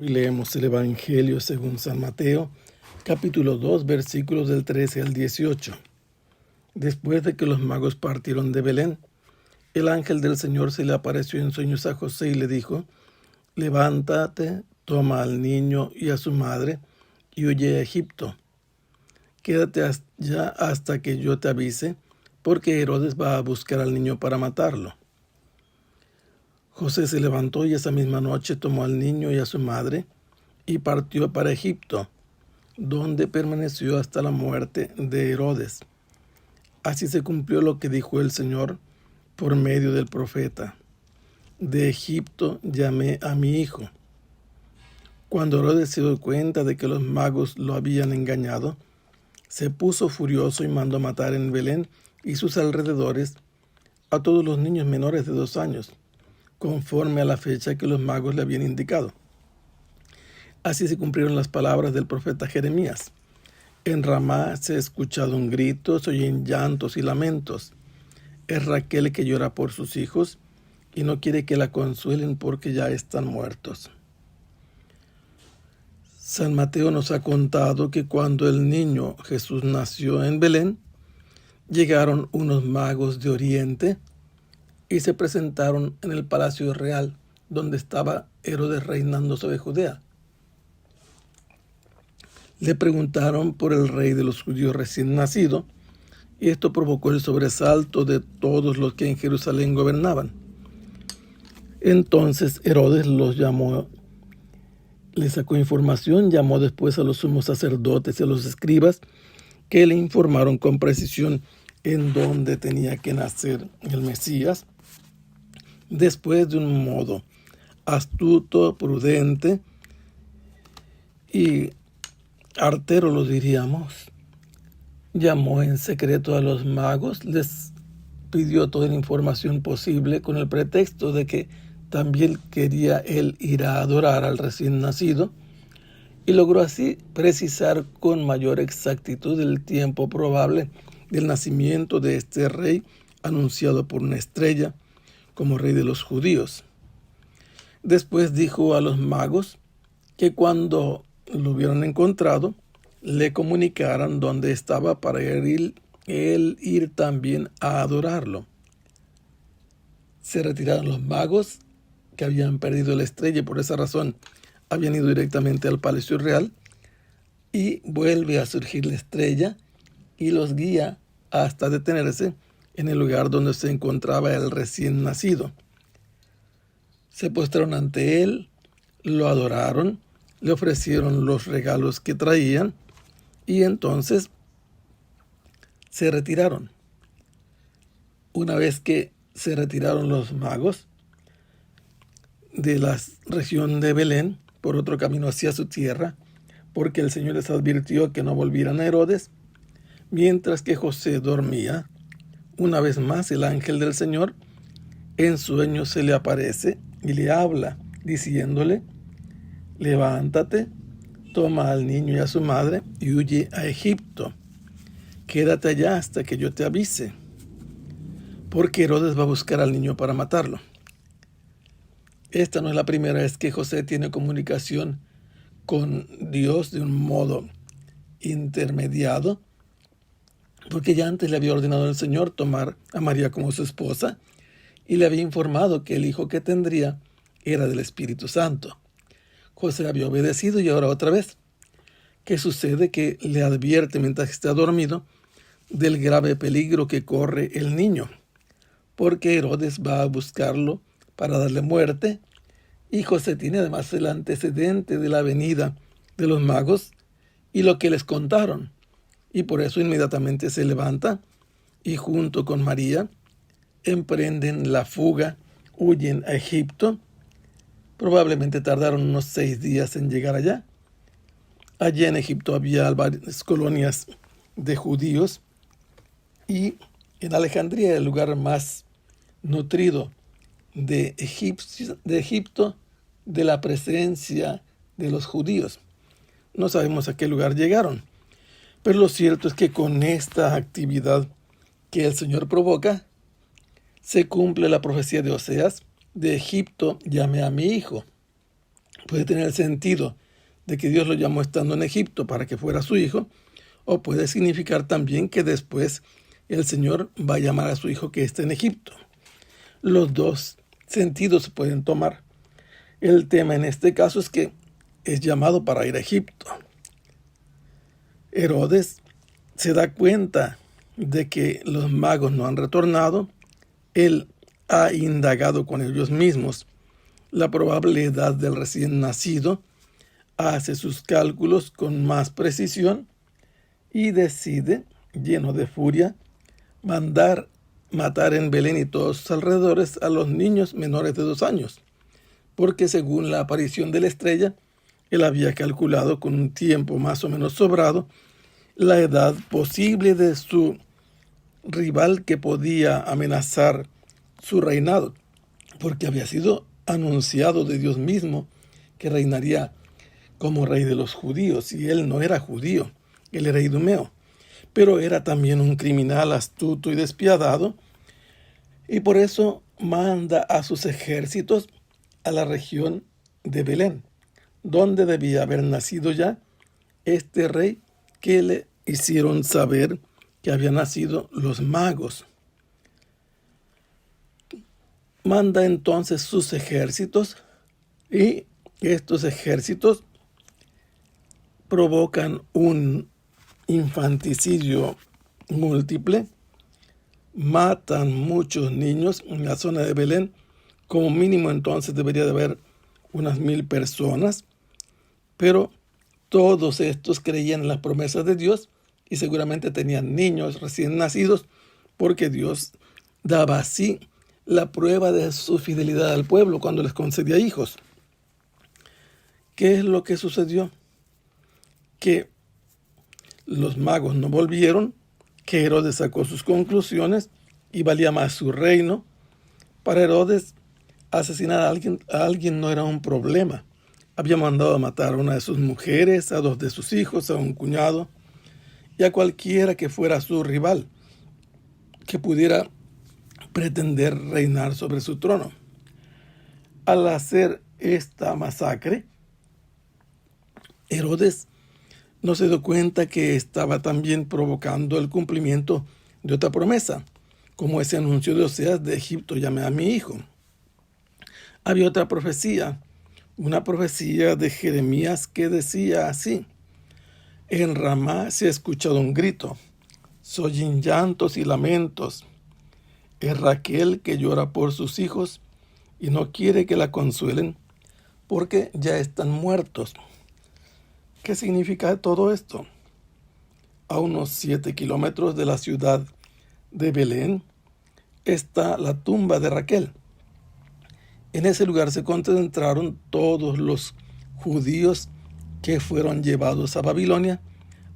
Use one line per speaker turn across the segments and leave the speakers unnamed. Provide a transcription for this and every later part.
Hoy leemos el Evangelio según San Mateo, capítulo 2, versículos del 13 al 18. Después de que los magos partieron de Belén, el ángel del Señor se le apareció en sueños a José y le dijo: levántate, toma al niño y a su madre y huye a Egipto. Quédate ya hasta que yo te avise, porque Herodes va a buscar al niño para matarlo. José se levantó y esa misma noche tomó al niño y a su madre y partió para Egipto, donde permaneció hasta la muerte de Herodes. Así se cumplió lo que dijo el Señor por medio del profeta: de Egipto llamé a mi hijo. Cuando Herodes se dio cuenta de que los magos lo habían engañado, se puso furioso y mandó matar en Belén y sus alrededores a todos los niños menores de 2 años, conforme a la fecha que los magos le habían indicado. Así se cumplieron las palabras del profeta Jeremías: en Ramá se ha escuchado un grito, se oyen llantos y lamentos. Es Raquel que llora por sus hijos y no quiere que la consuelen porque ya están muertos. San Mateo nos ha contado que cuando el niño Jesús nació en Belén, llegaron unos magos de Oriente y se presentaron en el palacio real donde estaba Herodes reinando sobre Judea. Le preguntaron por el rey de los judíos recién nacido, y esto provocó el sobresalto de todos los que en Jerusalén gobernaban. Entonces Herodes los llamó, les sacó información, llamó después a los sumos sacerdotes y a los escribas, que le informaron con precisión en dónde tenía que nacer el Mesías. Después, de un modo astuto, prudente y artero, lo diríamos, llamó en secreto a los magos, les pidió toda la información posible con el pretexto de que también quería él ir a adorar al recién nacido, y logró así precisar con mayor exactitud el tiempo probable del nacimiento de este rey anunciado por una estrella como rey de los judíos. Después dijo a los magos que cuando lo hubieran encontrado, le comunicaran dónde estaba para él ir también a adorarlo. Se retiraron los magos, que habían perdido la estrella y por esa razón habían ido directamente al palacio real, y vuelve a surgir la estrella y los guía hasta detenerse en el lugar donde se encontraba el recién nacido. Se postraron ante él, lo adoraron, le ofrecieron los regalos que traían y entonces se retiraron. Una vez que se retiraron los magos de la región de Belén por otro camino hacia su tierra, porque el Señor les advirtió que no volvieran a Herodes, mientras que José dormía, una vez más el ángel del Señor en sueños se le aparece y le habla, diciéndole: levántate, toma al niño y a su madre y huye a Egipto. Quédate allá hasta que yo te avise, porque Herodes va a buscar al niño para matarlo. Esta no es la primera vez que José tiene comunicación con Dios de un modo intermediado, porque ya antes le había ordenado el Señor tomar a María como su esposa y le había informado que el hijo que tendría era del Espíritu Santo. José había obedecido y ahora otra vez. ¿Qué sucede? Que le advierte mientras está dormido del grave peligro que corre el niño, porque Herodes va a buscarlo para darle muerte, y José tiene además el antecedente de la venida de los magos y lo que les contaron, y por eso inmediatamente se levanta y junto con María emprenden la fuga, huyen a Egipto. Probablemente tardaron unos 6 días en llegar allá. Allí en Egipto había varias colonias de judíos, y en Alejandría, el lugar más nutrido de Egipto, de la presencia de los judíos. No sabemos a qué lugar llegaron, pero lo cierto es que con esta actividad que el Señor provoca, se cumple la profecía de Oseas: de Egipto llamé a mi hijo. Puede tener el sentido de que Dios lo llamó estando en Egipto para que fuera su hijo, o puede significar también que después el Señor va a llamar a su hijo que está en Egipto. Los dos sentidos se pueden tomar. El tema en este caso es que es llamado para ir a Egipto. Herodes se da cuenta de que los magos no han retornado. Él ha indagado con ellos mismos la probable edad del recién nacido, hace sus cálculos con más precisión y decide, lleno de furia, mandar matar en Belén y todos sus alrededores a los niños menores de 2 años, porque según la aparición de la estrella, él había calculado con un tiempo más o menos sobrado la edad posible de su rival que podía amenazar su reinado, porque había sido anunciado de Dios mismo que reinaría como rey de los judíos, y él no era judío, él era idumeo, pero era también un criminal astuto y despiadado, y por eso manda a sus ejércitos a la región de Belén, donde debía haber nacido ya este rey que le hicieron saber que habían nacido los magos. Manda entonces sus ejércitos, y estos ejércitos provocan un infanticidio múltiple, matan muchos niños en la zona de Belén. Como mínimo entonces debería de haber unas 1000 personas, pero todos estos creían en las promesas de Dios y seguramente tenían niños recién nacidos, porque Dios daba así la prueba de su fidelidad al pueblo cuando les concedía hijos. ¿Qué es lo que sucedió? Que los magos no volvieron, que Herodes sacó sus conclusiones y valía más su reino. Para Herodes, asesinar a alguien no era un problema. Había mandado a matar a una de sus mujeres, a 2 de sus hijos, a un cuñado y a cualquiera que fuera su rival, que pudiera pretender reinar sobre su trono. Al hacer esta masacre, Herodes no se dio cuenta que estaba también provocando el cumplimiento de otra promesa, como ese anuncio de Oseas: de Egipto llamé a mi hijo. Había otra profecía, una profecía de Jeremías que decía así: en Ramá se ha escuchado un grito, se oyen llantos y lamentos. Es Raquel que llora por sus hijos y no quiere que la consuelen porque ya están muertos. ¿Qué significa todo esto? A unos 7 kilómetros de la ciudad de Belén está la tumba de Raquel. En ese lugar se concentraron todos los judíos que fueron llevados a Babilonia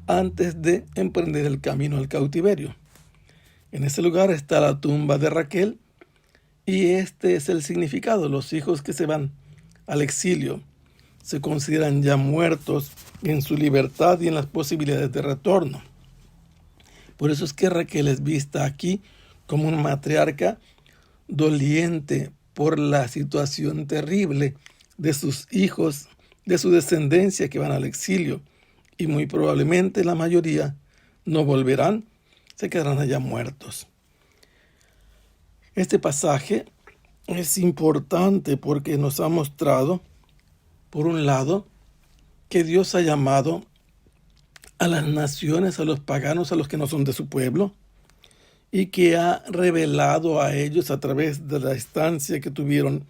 antes de emprender el camino al cautiverio. En ese lugar está la tumba de Raquel, y este es el significado. Los hijos que se van al exilio se consideran ya muertos en su libertad y en las posibilidades de retorno. Por eso es que Raquel es vista aquí como una matriarca doliente por la situación terrible de sus hijos, de su descendencia que van al exilio, y muy probablemente la mayoría no volverán, se quedarán allá muertos. Este pasaje es importante porque nos ha mostrado, por un lado, que Dios ha llamado a las naciones, a los paganos, a los que no son de su pueblo, y que ha revelado a ellos a través de la estancia que tuvieron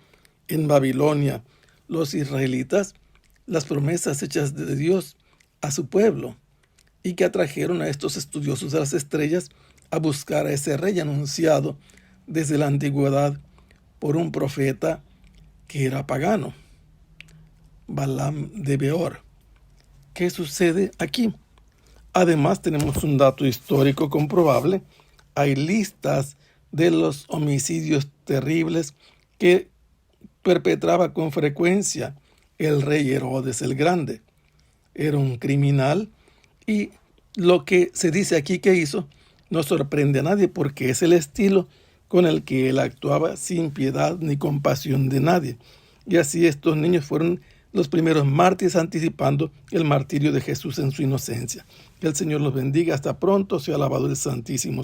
en Babilonia los israelitas, las promesas hechas de Dios a su pueblo, y que atrajeron a estos estudiosos de las estrellas a buscar a ese rey anunciado desde la antigüedad por un profeta que era pagano, Balaam de Beor. ¿Qué sucede aquí? Además, tenemos un dato histórico comprobable. Hay listas de los homicidios terribles que perpetraba con frecuencia el rey Herodes el Grande. Era un criminal, y lo que se dice aquí que hizo no sorprende a nadie, porque es el estilo con el que él actuaba, sin piedad ni compasión de nadie. Y así estos niños fueron los primeros mártires anticipando el martirio de Jesús en su inocencia. Que el Señor los bendiga. Hasta pronto. Sea alabado el Santísimo.